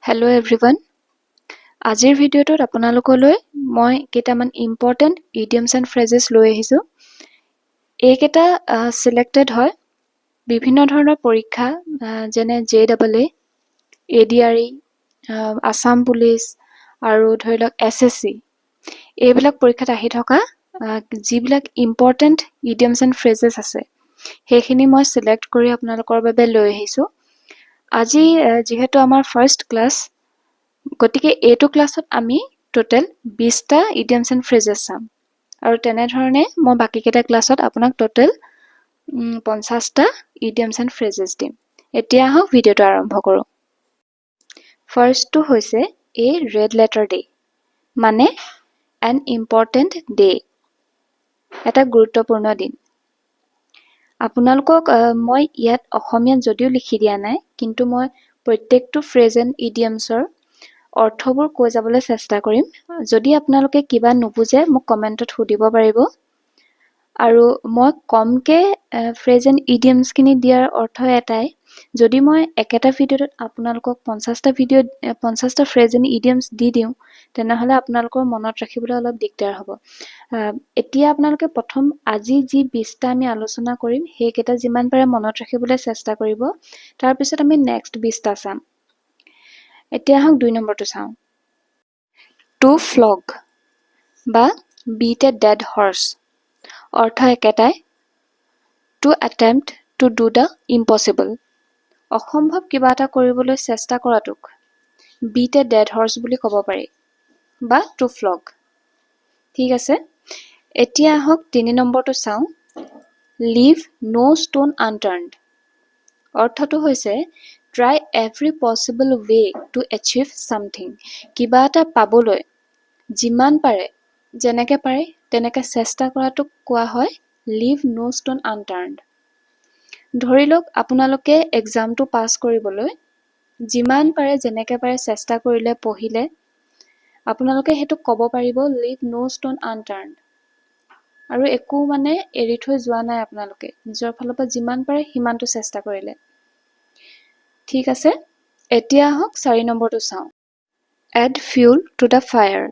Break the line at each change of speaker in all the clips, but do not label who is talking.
Hello everyone. আজিৰ ভিডিঅ'টোত আপোনালোকলৈ মই কেইটামান ইম্পৰ্টেন্ট idioms and phrases লৈ আহিছো। এইকেইটা সিলেক্টেড হয় বিভিন্ন ধৰণৰ পৰীক্ষা যেনে JEE, ADRE, আসাম পুলিচ আৰু ধৰি লওক SSC এইবিলাক পৰীক্ষাত আহি থকা যিবিলাক ইম্পৰ্টেন্ট idioms and phrases আছে সেইখিনি মই সিলেক্ট কৰি আপোনালোকৰ বাবে লৈ আহিছো। আজি যেহেতু আমাৰ ফাৰ্স্ট ক্লাস গতিকে এইটো ক্লাছত আমি টোটাল 20টা idioms and phrases চাম আৰু তেনে ধৰণে মই বাকি কেইটা ক্লাছত আপোনাক টোটাল 50টা idioms and phrases দিম। এতিয়া আহক ভিডিঅটো আৰম্ভ কৰো। ফাৰ্স্টটো হৈছে a red letter day মানে an important day এটা গুৰুত্বপূৰ্ণ দিন। আপোনালোকক মই ইয়াত অসমীয়াত যদিও লিখি দিয়া নাই কিন্তু মই প্ৰত্যেকটো phrase and idioms-ৰ অৰ্থবোৰ কৈ যাবলৈ চেষ্টা কৰিম। যদি আপোনালোকে কিবা নুবুজে মোক কমেন্টত সুধিব পাৰিব আৰু মই কমকে phrase and idioms খিনি দিয়াৰ অৰ্থ এটাই যদি মই একেটা ভিডিঅ'ত আপোনালোকক 50টা phrase and idioms দি দিওঁ তেনেহলে আপোনালোকৰ মনত ৰাখিবলৈ অলপ দিগদাৰ হ'ব। এতিয়া আপোনালোকে প্ৰথম আজি যি 20টা আমি আলোচনা কৰিম সেইকেইটা যিমান পাৰে মনত ৰাখিবলৈ চেষ্টা কৰিব। তাৰ পিছত আমি নেক্সট 20টা চাম। এতিয়া আহক 2 নম্বৰটো চাওঁ। To flog বা beat a dead horse অৰ্থ একেটাই to attempt to do the impossible অসম্ভৱ কিবা এটা কৰিবলৈ চেষ্টা কৰাটোক beat a dead horse বুলি ক'ব পাৰি বা to flog। ঠিক আছে, এতিয়া আহক 3 নম্বৰটো চাওঁ। Leave no stone unturned অৰ্থটো হৈছে try every possible way to achieve something কিবা এটা পাবলৈ যিমান পাৰে যেনেকে পাৰে তেনেকে চেষ্টা কৰাটোক কোৱা হয় leave no stone unturned। ধৰি লওক আপোনালোকে এক্সামটো পাছ কৰিবলৈ যিমান পাৰে যেনেকে পাৰে চেষ্টা কৰিলে পঢ়িলে আপোনালোকে হেতু ক'ব পাৰিব leave no stone unturned আৰু একো মানে এৰি থৈ যোৱা নাই আপোনালোকে নিজৰ ফালৰ পৰা যিমান পাৰে সিমানটো চেষ্টা কৰিলে। ঠিক আছে, এতিয়া আহক 4 নম্বৰটো চাওঁ। Add fuel to the fire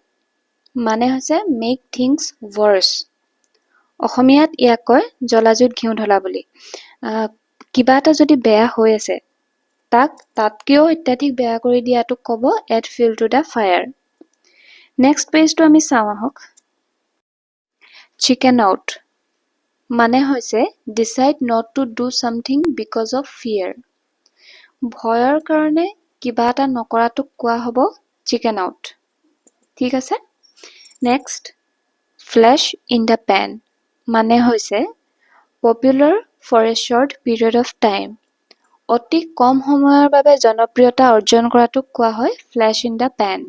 মানে হৈছে make things worse অসমীয়াত ইয়াক কয় জ্বলাজুইত ঘিউ ঢলা বুলি। কিবা এটা যদি বেয়া হৈ আছে তাক তাতকেও অত্যাধিক বেয়া কৰি দিয়াটোক ক'ব add fuel to the fire। Next পেজটো আমি চাওঁ আহক। Chicken out মানে হৈছে decide not to do something because of fear ভয়ৰ কাৰণে কিবা এটা নকৰাটোক কোৱা হ'ব chicken out। ঠিক আছে, next flash in the pan মানে হৈছে popular for a short period of time অতি কম সময়ৰ বাবে জনপ্ৰিয়তা অৰ্জন কৰাটোক কোৱা হয় flash in the pan।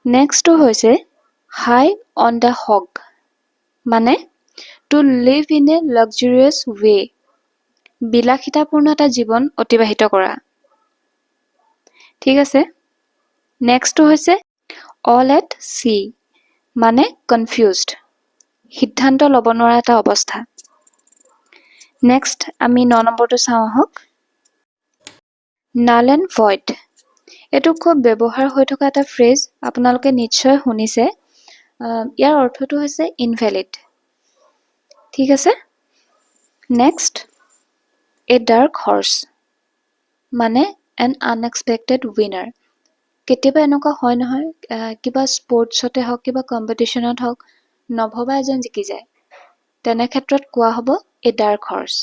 নেক্সটটো হৈছে high on the hog মানে to live in a luxurious way বিলাসিতাপূৰ্ণ এটা জীৱন অতিবাহিত কৰা। ঠিক আছে, নেক্সটটো হৈছে all at sea মানে confused সিদ্ধান্ত ল'ব নোৱাৰা এটা অৱস্থা। নেক্সট আমি 9 নম্বৰটো চাওঁ আহক। null and void এইটো খুব ব্যৱহাৰ হৈ থকা এটা ফ্ৰেজ আপোনালোকে নিশ্চয় শুনিছে। ইয়াৰ অৰ্থটো হৈছে invalid। ঠিক আছে, নেক্সট a dark horse মানে an unexpected winner কেতিয়াবা এনেকুৱা হয় নহয় কিবা স্পৰ্টছতে হওক কিবা কম্পিটিশনত হওক নভবা এজন জিকি যায় তেনে ক্ষেত্ৰত কোৱা হ'ব a dark horse।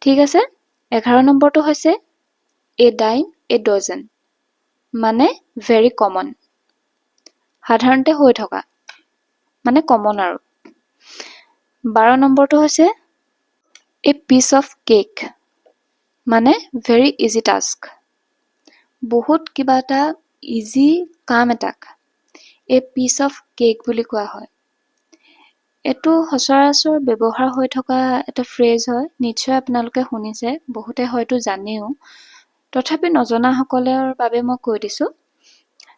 ঠিক আছে, 11 নম্বৰটো হৈছে a dime a dozen মানে very common সাধাৰণতে হৈ থকা মানে কমন আৰু। 12 নম্বৰটো হৈছে a piece of cake মানে very easy task বহুত কিবা এটা ইজি কাম এটাক a piece of cake বুলি কোৱা হয়। এটো সচৰাচৰ ব্যৱহাৰ হৈ থকা এটা ফ্ৰেজ হয় নিশ্চয় আপোনালোকে শুনিছে বহুতে হয়তো জানেও তথাপি নজনা সকলৰ বাবে মই কৈ দিছো।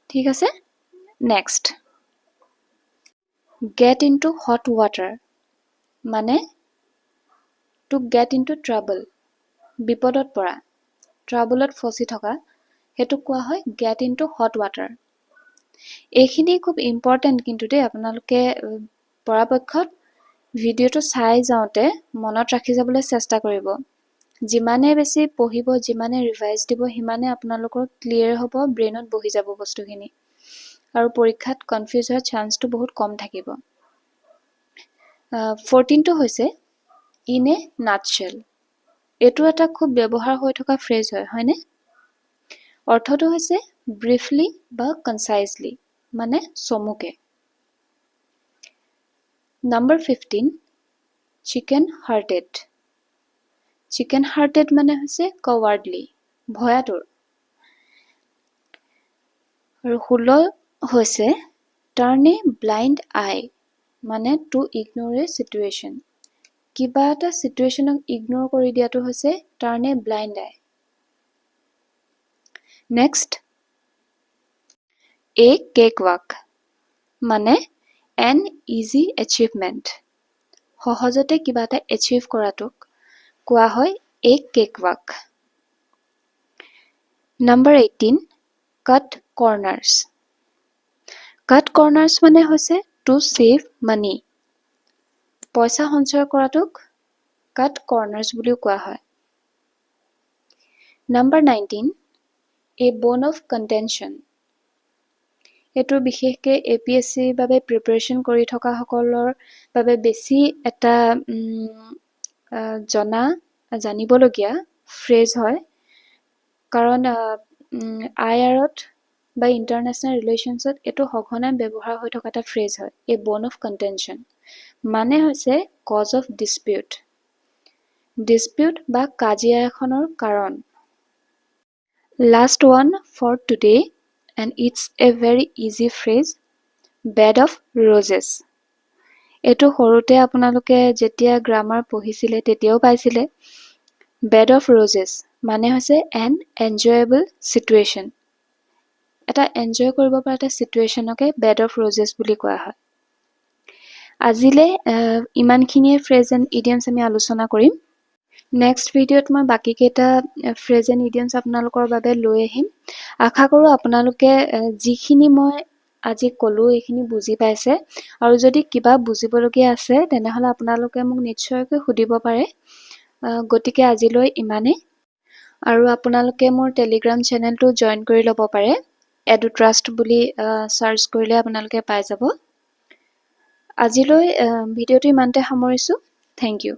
ঠিক আছে, next get into hot water মানে to get into trouble বিপদত পৰা ট্ৰাবলত ফচি থকা সেইটো কোৱা হয় get into hot water. এইখিনি খুব ইম্পৰ্টেণ্ট কিন্তু দেই, আপোনালোকে পৰাপক্ষত ভিডিঅ'টো চাই যাওঁতে মনত ৰাখি যাবলৈ চেষ্টা কৰিব। যিমানে বেছি পঢ়িব, যিমানে ৰিভাইজ দিব, সিমানে আপোনালোকৰ ক্লিয়াৰ হ'ব, ব্ৰেইনত বহি যাব বস্তুখিনি, আৰু পৰীক্ষাত কনফিউজ হোৱাৰ চান্সটো বহুত কম থাকিব। 14টো হৈছে ইন এ নাটশেল। এইটো এটা খুব ব্যৱহাৰ হৈ থকা ফ্ৰেজ হয়, হয়নে? অৰ্থটো হৈছে ব্ৰিফলি বা কনচাইজলি, মানে চমুকে। Number 15 chicken hearted. Chicken hearted মানে হৈছে কৱাৰ্ডলি, ভয়াতুৰ। আৰু 16 হৈছে টাৰ্ণ এ ব্লাইণ্ড আই, মানে টু ইগনোৰ এ চিটুৱেশ্যন। কিবা এটা চিটুৱেশ্যনক ইগনোৰ কৰি দিয়াটো হৈছে টাৰ্ণ এ blind I. Next, a cake walk, মানে এন ইজি এচিভমেণ্ট। সহজতে কিবা এটা এচিভ কৰাটোক কোৱা হয় এ কেক ৱাক। নম্বৰ 18 কাট কৰ্নাৰ্ছ। কাট কৰ্নাৰ্ছ মানে হৈছে টু ছেভ মানি। পইচা সঞ্চয় কৰাটোক কাট কৰ্নাৰ্ছ বুলিও কোৱা হয়। নম্বৰ 19 এ বন অফ কণ্টেনশ্যন। এইটো বিশেষকৈ APSCৰ বাবে প্ৰিপাৰেশ্যন কৰি থকা সকলৰ বাবে বেছি এটা জানিবলগীয়া ফ্ৰেজ হয়, কাৰণ IRত বা ইণ্টাৰনেশ্যনেল ৰিলেশ্যনছত এইটো সঘনাই ব্যৱহাৰ হৈ থকা এটা ফ্ৰেজ হয়। এ বন অফ কণ্টেনশ্যন মানে হৈছে কজ অফ ডিছপিউট। ডিছপিউট বা কাজিয়া এখনৰ কাৰণ। Last one for today, and it's a very easy phrase, bed of roses. এইটো সৰুতে আপোনালোকে যেতিয়া গ্ৰামাৰ পঢ়িছিলে তেতিয়াও পাইছিলে। বেড অফ ৰজেছ মানে হৈছে এন এনজয়েবল চিটুৱেশ্যন। এটা এনজয় কৰিব পৰা এটা চিটুৱেশ্যনকে বেড অফ ৰজেছ বুলি কোৱা হয়। আজিলে ইমানখিনিয়ে ফ্ৰেজ এণ্ড ইডিয়মছ আমি আলোচনা কৰিম। নেক্সট ভিডিঅ'ত মই বাকীকেইটা ফ্ৰেজ এণ্ড ইডিয়মছ আপোনালোকৰ বাবে লৈ আহিম। আশা কৰোঁ আপোনালোকে যিখিনি মই আজি ক'লোঁ এইখিনি বুজি পাইছে, আৰু যদি কিবা বুজিবলগীয়া আছে তেনেহ'লে আপোনালোকে মোক নিশ্চয়কৈ সুধিব পাৰে। গতিকে আজিলৈ ইমানেই, আৰু আপোনালোকে মোৰ টেলিগ্ৰাম চেনেলটো জইন কৰি ল'ব পাৰে। এডুট্ৰাষ্ট বুলি চাৰ্চ কৰিলে আপোনালোকে পাই যাব। আজিলৈ ভিডিঅ'টো ইমানতে সামৰিছোঁ। Thank U.